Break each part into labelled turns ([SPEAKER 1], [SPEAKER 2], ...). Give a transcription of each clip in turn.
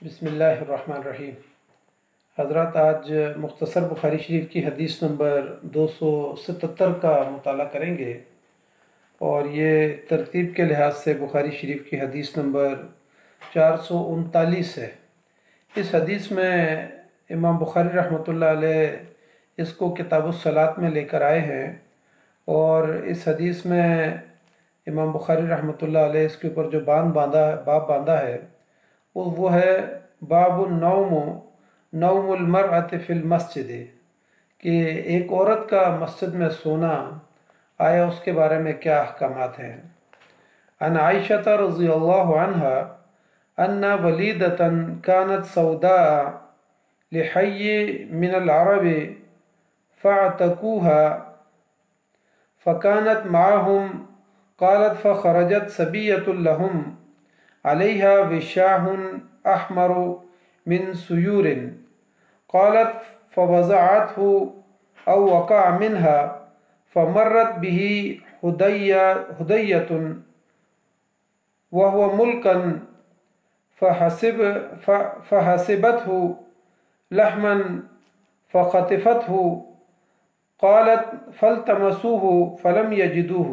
[SPEAKER 1] بسم اللہ الرحمن الرحیم۔ حضرات، آج مختصر بخاری شریف کی حدیث نمبر 277 کا مطالعہ کریں گے، اور یہ ترتیب کے لحاظ سے بخاری شریف کی حدیث نمبر 439 ہے۔ اس حدیث میں امام بخاری رحمۃ اللہ علیہ اس کو کتاب الصلاۃ میں لے کر آئے ہیں، اور اس حدیث میں امام بخاری رحمۃ اللہ علیہ اس کے اوپر جو باب باندھا ہے وہ ہے باب نوم المرأة فی المسجد، کہ ایک عورت کا مسجد میں سونا آیا اس کے بارے میں کیا احکامات ہیں۔ عن عائشہ رضی اللہ عنہا ان ولیدۃ كانت سوداء لحی من العرب فاعتقوها فكانت معهم، قالت فخرجت سبیۃ لهم عليها وشاح أحمر من سيور، قالت فوزعته أو وقع منها، فمرت به هدية وهو ملكا فحسبته لحما فخطفته، قالت فالتمسوه فلم يجدوه،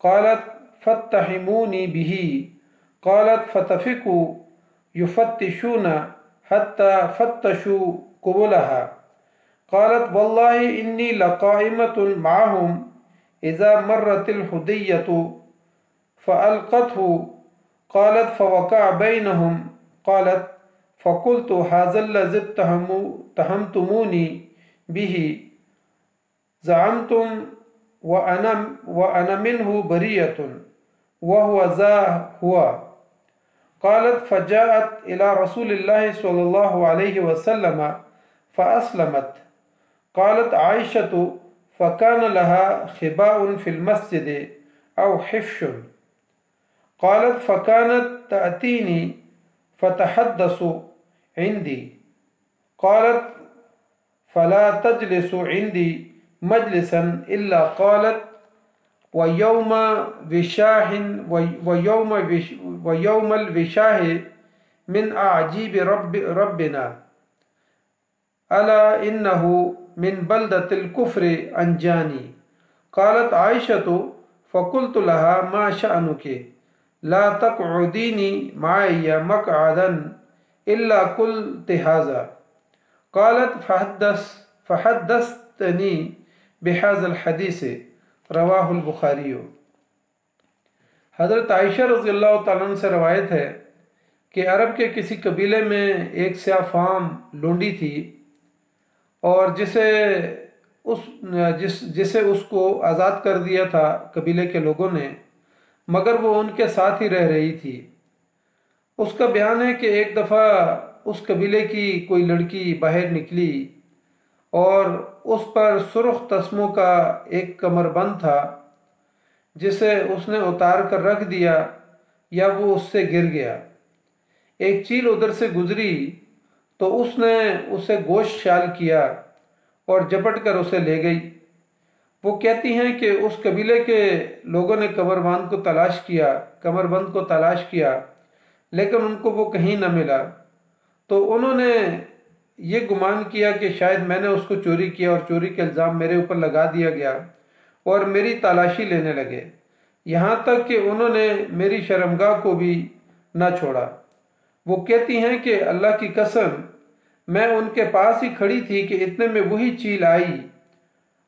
[SPEAKER 1] قالت فاتهموني به، قالت فتفقوا يفتشون حتى فتشوا قبلها، قالت والله إني لقائمة معهم إذا مرت الهدية فألقته، قالت فوقع بينهم، قالت فقلت هذا الذي اتهمتموني به زعمتم وأنا منه بريئة وهو ذا هو، قالت فجاءت إلى رسول الله صلى الله عليه وسلم فأسلمت، قالت عائشة فكان لها خباء في المسجد أو حفش، قالت فكانت تأتيني فتحدث عندي، قالت فلا تجلس عندي مجلسا إلا قالت ويوم الوشاح من أعجيب ربنا، ألا إنه من بلدة الكفر أنجاني، قالت عائشة فقلت لها ما شأنك لا تقعديني معي مقعدا إلا قلت هذا، قالت فحدثتني بهذا الحديث رواہ البخاری۔ حضرت عائشہ رضی اللہ تعالیٰ عنہ سے روایت ہے کہ عرب کے کسی قبیلے میں ایک سیاہ فام لونڈی تھی، اور جسے اس کو آزاد کر دیا تھا قبیلے کے لوگوں نے، مگر وہ ان کے ساتھ ہی رہ رہی تھی۔ اس کا بیان ہے کہ ایک دفعہ اس قبیلے کی کوئی لڑکی باہر نکلی، اور اس پر سرخ تسموں کا ایک کمر بند تھا، جسے اس نے اتار کر رکھ دیا یا وہ اس سے گر گیا۔ ایک چیل ادھر سے گزری تو اس نے اسے گوشت شال کیا اور جپٹ کر اسے لے گئی۔ وہ کہتی ہیں کہ اس قبیلے کے لوگوں نے کمر بند کو تلاش کیا، لیکن ان کو وہ کہیں نہ ملا، تو انہوں نے یہ گمان کیا کہ شاید میں نے اس کو چوری کیا، اور چوری کا الزام میرے اوپر لگا دیا گیا، اور میری تلاشی لینے لگے، یہاں تک کہ انہوں نے میری شرمگاہ کو بھی نہ چھوڑا۔ وہ کہتی ہیں کہ اللہ کی قسم میں ان کے پاس ہی کھڑی تھی کہ اتنے میں وہی چیل آئی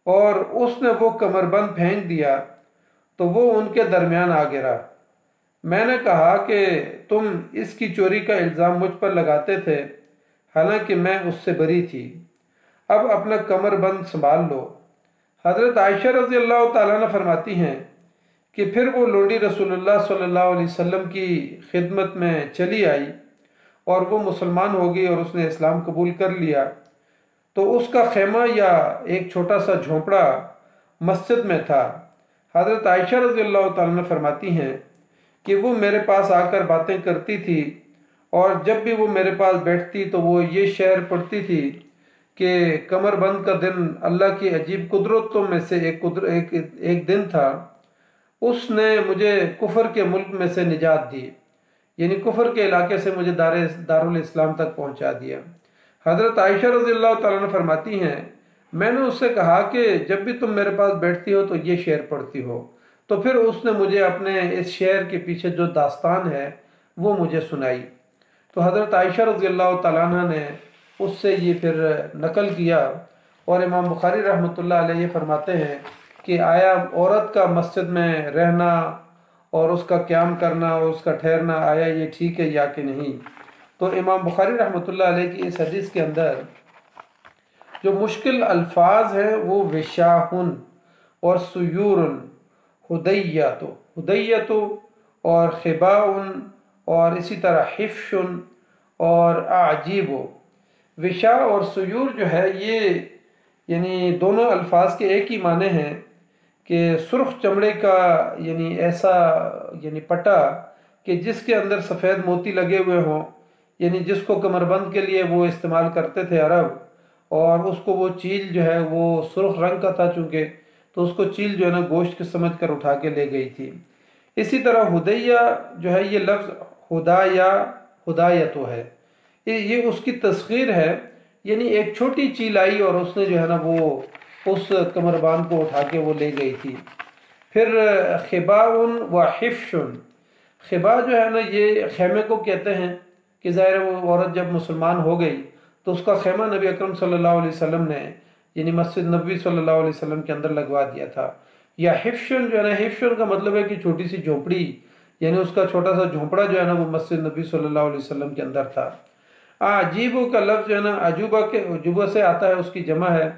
[SPEAKER 1] اور اس نے وہ کمر بند پھینک دیا، تو وہ ان کے درمیان آ گرا۔ میں نے کہا کہ تم اس کی چوری کا الزام مجھ پر لگاتے تھے، حالانکہ میں اس سے بری تھی، اب اپنا کمر بند سنبھال لو۔ حضرت عائشہ رضی اللہ تعالیٰ عنہ فرماتی ہیں کہ پھر وہ لونڈی رسول اللہ صلی اللہ علیہ وسلم کی خدمت میں چلی آئی، اور وہ مسلمان ہو گئی اور اس نے اسلام قبول کر لیا۔ تو اس کا خیمہ یا ایک چھوٹا سا جھونپڑا مسجد میں تھا۔ حضرت عائشہ رضی اللہ تعالیٰ عنہ فرماتی ہیں کہ وہ میرے پاس آ کر باتیں کرتی تھی، اور جب بھی وہ میرے پاس بیٹھتی تو وہ یہ شعر پڑھتی تھی کہ کمر بند کا دن اللہ کی عجیب قدرتوں میں سے ایک دن تھا، اس نے مجھے کفر کے ملک میں سے نجات دی، یعنی کفر کے علاقے سے مجھے دارال اسلام تک پہنچا دیا۔ حضرت عائشہ رضی اللہ تعالیٰ عنہ فرماتی ہیں میں نے اس سے کہا کہ جب بھی تم میرے پاس بیٹھتی ہو تو یہ شعر پڑھتی ہو، تو پھر اس نے مجھے اپنے اس شعر کے پیچھے جو داستان ہے وہ مجھے سنائی۔ تو حضرت عائشہ رضی اللہ تعالیٰ عنہ نے اس سے یہ پھر نقل کیا، اور امام بخاری رحمۃ اللہ علیہ یہ فرماتے ہیں کہ آیا عورت کا مسجد میں رہنا اور اس کا قیام کرنا اور اس کا ٹھہرنا آیا یہ ٹھیک ہے یا کہ نہیں؟ تو امام بخاری رحمۃ اللہ علیہ کی اس حدیث کے اندر جو مشکل الفاظ ہیں وہ وشاہن اور سیورن، ہدیتو اور خباؤن، اور اسی طرح حفشن اور اعجیب۔ وشا اور سیور جو ہے یہ یعنی دونوں الفاظ کے ایک ہی معنی ہیں کہ سرخ چمڑے کا یعنی ایسا یعنی پٹا کہ جس کے اندر سفید موتی لگے ہوئے ہوں، یعنی جس کو کمربند کے لیے وہ استعمال کرتے تھے عرب، اور اس کو وہ چیل جو ہے وہ سرخ رنگ کا تھا چونکہ، تو اس کو چیل جو ہے نا گوشت کے سمجھ کر اٹھا کے لے گئی تھی۔ اسی طرح ہدیہ جو ہے یہ لفظ ہدایتو ہے، یہ اس کی تصغیر ہے، یعنی ایک چھوٹی چیل آئی اور اس نے جو ہے نا وہ اس کمربند کو اٹھا کے وہ لے گئی تھی۔ پھر خباؤن و حفشن، خبا جو ہے نا یہ خیمے کو کہتے ہیں کہ ظاہر وہ عورت جب مسلمان ہو گئی تو اس کا خیمہ نبی اکرم صلی اللہ علیہ وسلم نے یعنی مسجد نبوی صلی اللہ علیہ وسلم کے اندر لگوا دیا تھا۔ یا حفشن جو ہے نا، حفشن کا مطلب ہے کہ چھوٹی سی جھونپڑی، یعنی اس کا چھوٹا سا جھونپڑا جو ہے نا وہ مسجد نبی صلی اللہ علیہ وسلم کے اندر تھا۔ عجیبو کا لفظ جو ہے نا عجوبہ سے آتا ہے، اس کی جمع ہے،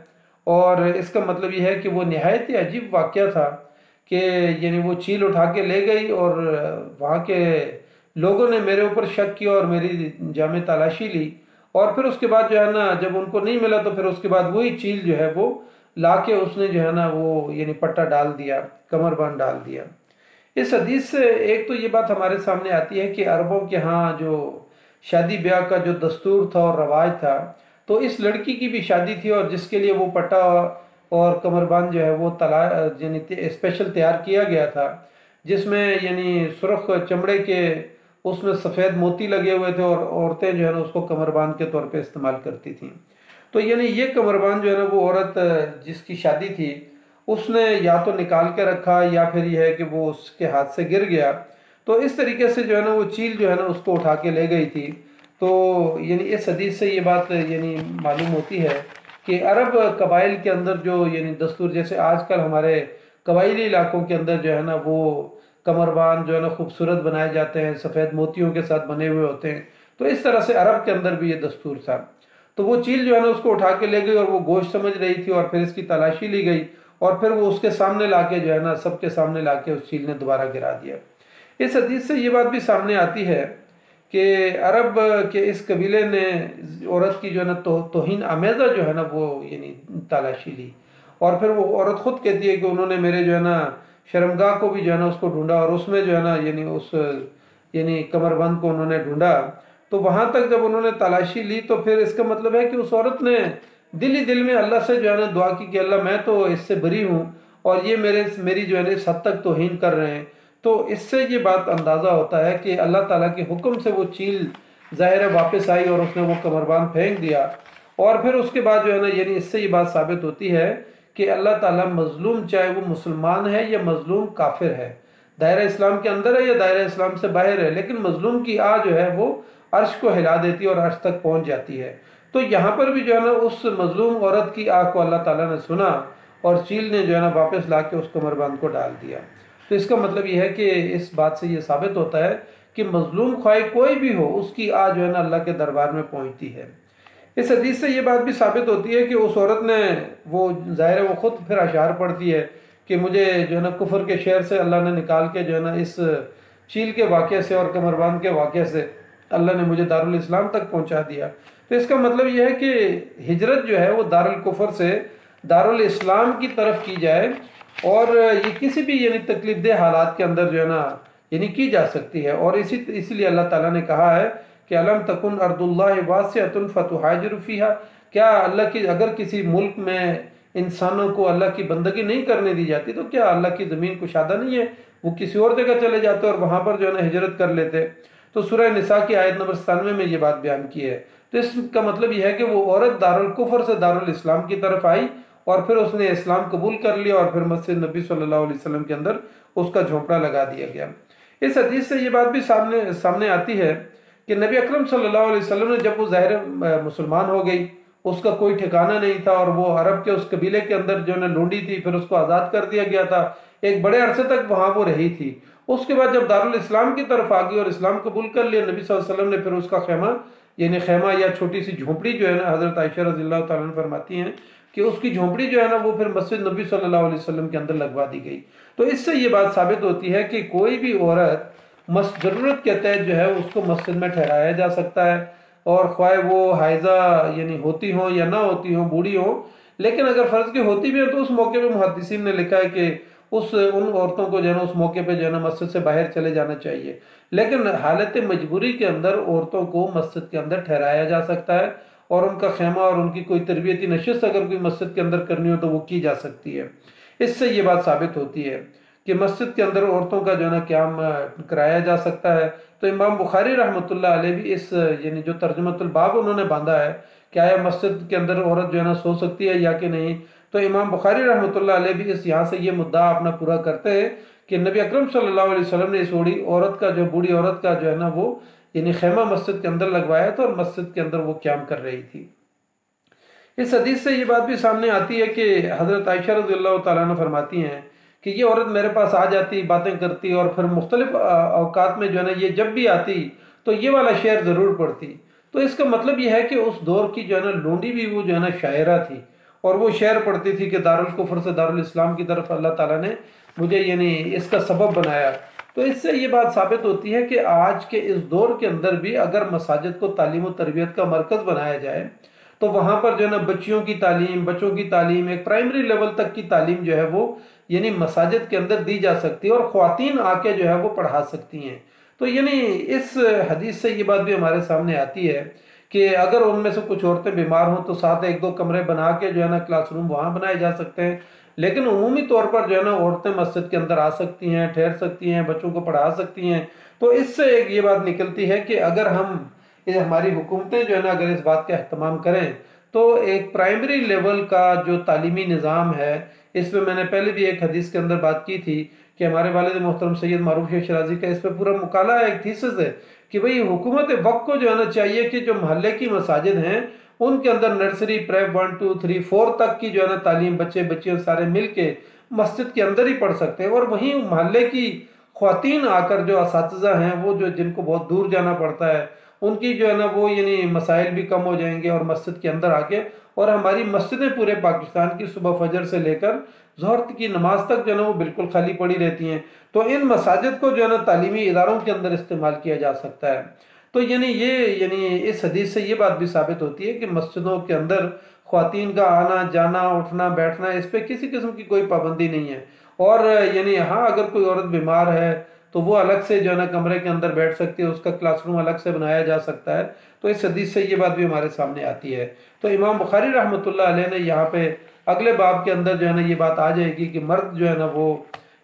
[SPEAKER 1] اور اس کا مطلب یہ ہے کہ وہ نہایت ہی عجیب واقعہ تھا کہ یعنی وہ چیل اٹھا کے لے گئی اور وہاں کے لوگوں نے میرے اوپر شک کیا اور میری جامع تلاشی لی، اور پھر اس کے بعد جو ہے نا جب ان کو نہیں ملا تو پھر اس کے بعد وہی چیل جو ہے وہ لا کے اس نے جو ہے نا وہ یعنی پٹا ڈال دیا، کمر بند ڈال دیا۔ اس حدیث سے ایک تو یہ بات ہمارے سامنے آتی ہے کہ عربوں کے ہاں جو شادی بیاہ کا جو دستور تھا اور رواج تھا، تو اس لڑکی کی بھی شادی تھی اور جس کے لیے وہ پٹا اور کمر بند جو ہے وہ یعنی اسپیشل تیار کیا گیا تھا، جس میں یعنی سرخ چمڑے کے اس میں سفید موتی لگے ہوئے تھے، اور عورتیں جو ہے نا اس کو کمر بند کے طور پہ استعمال کرتی تھیں۔ تو یعنی یہ کمر بند جو ہے نا وہ عورت جس کی شادی تھی اس نے یا تو نکال کے رکھا یا پھر یہ ہے کہ وہ اس کے ہاتھ سے گر گیا، تو اس طریقے سے جو ہے نا وہ چیل جو ہے نا اس کو اٹھا کے لے گئی تھی۔ تو یعنی اس حدیث سے یہ بات یعنی معلوم ہوتی ہے کہ عرب قبائل کے اندر جو یعنی دستور، جیسے آج کل ہمارے قبائلی علاقوں کے اندر جو ہے نا وہ کمر بند جو ہے نا خوبصورت بنائے جاتے ہیں، سفید موتیوں کے ساتھ بنے ہوئے ہوتے ہیں، تو اس طرح سے عرب کے اندر بھی یہ دستور تھا۔ تو وہ چیل جو ہے نا اس کو اٹھا کے لے گئی اور وہ گوشت سمجھ رہی تھی، اور پھر اس کی تلاشی لی گئی، اور پھر وہ اس کے سامنے لا کے جو ہے نا سب کے سامنے لا کے اس چیل نے دوبارہ گرا دیا۔ اس حدیث سے یہ بات بھی سامنے آتی ہے کہ عرب کے اس قبیلے نے عورت کی جو ہے نا توہین آمیزہ جو ہے نا وہ یعنی تلاشی لی، اور پھر وہ عورت خود کہتی ہے کہ انہوں نے میرے جو ہے نا شرمگاہ کو بھی جو ہے نا اس کو ڈھونڈا، اور اس میں جو ہے نا یعنی اس یعنی کمر بند کو انہوں نے ڈھونڈا، تو وہاں تک جب انہوں نے تلاشی لی تو پھر اس کا مطلب ہے کہ اس عورت نے دل ہی دل میں اللہ سے جو ہے نا دعا کی کہ اللہ میں تو اس سے بری ہوں، اور یہ میری جو ہے نا اس حد تک توہین کر رہے ہیں۔ تو اس سے یہ بات اندازہ ہوتا ہے کہ اللہ تعالیٰ کے حکم سے وہ چیل ظاہر واپس آئی اور اس نے وہ کمر بند پھینک دیا، اور پھر اس کے بعد جو ہے نا یعنی اس سے یہ بات ثابت ہوتی ہے کہ اللہ تعالیٰ مظلوم چاہے وہ مسلمان ہے یا مظلوم کافر ہے، دائرہ اسلام کے اندر ہے یا دائرہ اسلام سے باہر ہے، لیکن مظلوم کی جو ہے وہ عرش کو ہلا دیتی ہے اور عرش تک پہنچ جاتی ہے۔ تو یہاں پر بھی جو ہے نا اس مظلوم عورت کی کو اللہ تعالیٰ نے سنا، اور چیل نے جو ہے نا واپس لا کے اس کمر بند کو ڈال دیا۔ تو اس کا مطلب یہ ہے کہ اس بات سے یہ ثابت ہوتا ہے کہ مظلوم خواہ کوئی بھی ہو اس کی جو ہے نا اللہ کے دربار میں پہنچتی ہے۔ اس حدیث سے یہ بات بھی ثابت ہوتی ہے کہ اس عورت نے وہ ظاہر وہ خود پھر اشعار پڑھتی ہے کہ مجھے جو ہے نا کفر کے شہر سے اللہ نے نکال کے جو ہے نا اس چیل کے واقعے سے اور کمر بند کے واقعے سے اللہ نے مجھے دارالاسلام تک پہنچا دیا۔ تو اس کا مطلب یہ ہے کہ ہجرت جو ہے وہ دارالکفر سے دارالاسلام کی طرف کی جائے، اور یہ کسی بھی یعنی تکلیف دہ حالات کے اندر جو ہے نا یعنی کی جا سکتی ہے، اور اسی لیے اللہ تعالیٰ نے کہا ہے کہ الم تکن ارض اللہ واسعۃ فتہاجروا فیہا، کیا اللہ کی اگر کسی ملک میں انسانوں کو اللہ کی بندگی نہیں کرنے دی جاتی تو کیا اللہ کی زمین کشادہ نہیں ہے، وہ کسی اور جگہ چلے جاتے اور وہاں پر جو ہے نا ہجرت کر لیتے۔ تو سورہ نساء کی آیت نمبر 97 میں یہ بات بیان کی ہے۔ تو اس کا مطلب یہ ہے کہ وہ عورت دارالکفر سے دارالاسلام کی طرف آئی اور پھر اس نے اسلام قبول کر لیا اور پھر مسجد نبی صلی اللہ علیہ وسلم کے اندر اس کا جھونپڑا لگا دیا گیا۔ اس حدیث سے یہ بات بھی سامنے آتی ہے کہ نبی اکرم صلی اللہ علیہ وسلم نے جب وہ ظاہر مسلمان ہو گئی، اس کا کوئی ٹھکانہ نہیں تھا اور وہ عرب کے اس قبیلے کے اندر جو ہے لونڈی تھی، پھر اس کو آزاد کر دیا گیا تھا، ایک بڑے عرصے تک وہاں وہ رہی تھی۔ اس کے بعد جب دارالاسلام کی طرف آ گئی اور اسلام قبول کر لیا، نبی صلی اللہ علیہ وسلم نے پھر اس کا خیمہ یعنی خیمہ یا چھوٹی سی جھونپڑی جو ہے نا، حضرت عائشہ رضی اللہ تعالیٰ عنہ فرماتی ہیں کہ اس کی جھونپڑی جو ہے نا وہ پھر مسجد نبی صلی اللہ علیہ وسلم کے اندر لگوا دی گئی۔ تو اس سے یہ بات ثابت ہوتی ہے کہ کوئی بھی عورت ضرورت کے تحت جو ہے اس کو مسجد میں ٹھہرایا جا سکتا ہے، اور خواہ وہ حائضہ یعنی ہوتی ہوں یا نہ ہوتی ہوں، بوڑھی ہوں، لیکن اگر فرض کی ہوتی بھی ہے تو اس موقع پہ محدثین نے لکھا ہے کہ ان عورتوں کو جو ہے نا اس موقع پہ جو ہے نا مسجد سے باہر چلے جانا چاہیے، لیکن حالت مجبوری کے اندر عورتوں کو مسجد کے اندر ٹھہرایا جا سکتا ہے، اور ان کا خیمہ اور ان کی کوئی تربیتی نشست اگر کوئی مسجد کے اندر کرنی ہو تو وہ کی جا سکتی ہے۔ اس سے یہ بات ثابت ہوتی ہے کہ مسجد کے اندر عورتوں کا جو ہے نا قیام کرایا جا سکتا ہے۔ تو امام بخاری رحمۃ اللہ علیہ بھی اس یعنی جو ترجمۃ الباب انہوں نے باندھا ہے کہ آیا مسجد کے اندر عورت جو ہے نا سو سکتی ہے یا کہ نہیں، تو امام بخاری رحمۃ اللہ علیہ بھی یہاں سے یہ مدعا اپنا پورا کرتے ہیں کہ نبی اکرم صلی اللہ علیہ وسلم نے اس بوڑھی عورت کا جو ہے نا وہ یعنی خیمہ مسجد کے اندر لگوایا تھا اور مسجد کے اندر وہ قیام کر رہی تھی۔ اس حدیث سے یہ بات بھی سامنے آتی ہے کہ حضرت عائشہ رضی اللہ تعالیٰ عنہ فرماتی ہیں کہ یہ عورت میرے پاس آ جاتی، باتیں کرتی، اور پھر مختلف اوقات میں جو ہے نا یہ جب بھی آتی تو یہ والا شعر ضرور پڑھتی۔ تو اس کا مطلب یہ ہے کہ اس دور کی جو ہے نا لونڈی بھی وہ جو ہے نا شاعرہ تھی، اور وہ شعر پڑھتی تھی کہ دارالکفر سے دارالاسلام کی طرف اللہ تعالیٰ نے مجھے یعنی اس کا سبب بنایا۔ تو اس سے یہ بات ثابت ہوتی ہے کہ آج کے اس دور کے اندر بھی اگر مساجد کو تعلیم و تربیت کا مرکز بنایا جائے تو وہاں پر جو ہے نا بچوں کی تعلیم ایک پرائمری لیول تک کی تعلیم جو ہے وہ یعنی مساجد کے اندر دی جا سکتی ہے، اور خواتین آ کے جو ہے وہ پڑھا سکتی ہیں۔ تو یعنی اس حدیث سے یہ بات بھی ہمارے سامنے آتی ہے کہ اگر ان میں سے کچھ عورتیں بیمار ہوں تو ساتھ ایک دو کمرے بنا کے جو ہے نا کلاس روم وہاں بنائے جا سکتے ہیں، لیکن عمومی طور پر جو ہے نا عورتیں مسجد کے اندر آ سکتی ہیں، ٹھہر سکتی ہیں، بچوں کو پڑھا سکتی ہیں۔ تو اس سے ایک یہ بات نکلتی ہے کہ اگر ہماری حکومتیں جو ہے نا اگر اس بات کا اہتمام کریں تو ایک پرائمری لیول کا جو تعلیمی نظام ہے، اس پہ میں نے پہلے بھی ایک حدیث کے اندر بات کی تھی کہ ہمارے والد محترم سید معروف شیخ شرازی کا اس پہ پورا مقالہ ہے، ایک تھیسس ہے کہ بھئی حکومت وقت کو جو ہے نا چاہیے کہ جو محلے کی مساجد ہیں ان کے اندر نرسری، پریپ 1 2 3 4 تک کی جو ہے نا تعلیم بچیاں سارے مل کے مسجد کے اندر ہی پڑھ سکتے ہیں، اور وہیں محلے کی خواتین آ کر جو اساتذہ ہیں وہ جو جن کو بہت دور جانا پڑتا ہے ان کی جو ہے نا وہ یعنی مسائل بھی کم ہو جائیں گے، اور مسجد کے اندر آ کے، اور ہماری مسجدیں پورے پاکستان کی صبح فجر سے لے کر ظہر کی نماز تک جو ہے نا وہ بالکل خالی پڑی رہتی ہیں، تو ان مساجد کو جو ہے نا تعلیمی اداروں کے اندر استعمال کیا جا سکتا ہے۔ تو یعنی اس حدیث سے یہ بات بھی ثابت ہوتی ہے کہ مسجدوں کے اندر خواتین کا آنا جانا اٹھنا بیٹھنا اس پہ کسی قسم کی کوئی پابندی نہیں ہے، اور یعنی ہاں اگر کوئی عورت بیمار ہے تو وہ الگ سے جو ہے نا کمرے کے اندر بیٹھ سکتی ہے، اس کا کلاس روم الگ سے بنایا جا سکتا ہے۔ تو اس حدیث سے یہ بات بھی ہمارے سامنے آتی ہے۔ تو امام بخاری رحمۃ اللہ علیہ نے یہاں پہ اگلے باب کے اندر جو ہے نا یہ بات آ جائے گی کہ مرد جو ہے نا وہ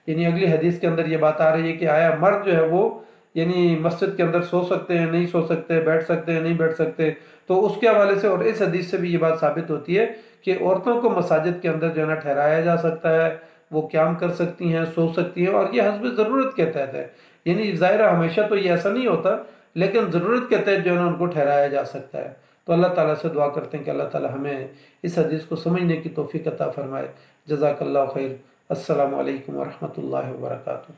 [SPEAKER 1] یعنی اگلی حدیث کے اندر یہ بات آ رہی ہے کہ آیا مرد جو ہے وہ یعنی مسجد کے اندر سو سکتے ہیں، نہیں سو سکتے، بیٹھ سکتے ہیں، نہیں بیٹھ سکتے۔ تو اس کے حوالے سے اور اس حدیث سے بھی یہ بات ثابت ہوتی ہے کہ عورتوں کو مساجد کے اندر جو ہے نا ٹھہرایا جا سکتا ہے، وہ قیام کر سکتی ہیں، سو سکتی ہیں، اور یہ حسب ضرورت کے تحت ہے۔ یعنی ظاہر ہمیشہ تو یہ ایسا نہیں ہوتا، لیکن ضرورت کے تحت جو ہے نا ان کو ٹھہرایا جا سکتا ہے۔ تو اللہ تعالیٰ سے دعا کرتے ہیں کہ اللہ تعالیٰ ہمیں اس حدیث کو سمجھنے کی توفیق عطا فرمائے۔ جزاک اللہ خیر۔ السلام علیکم ورحمۃ اللہ وبرکاتہ۔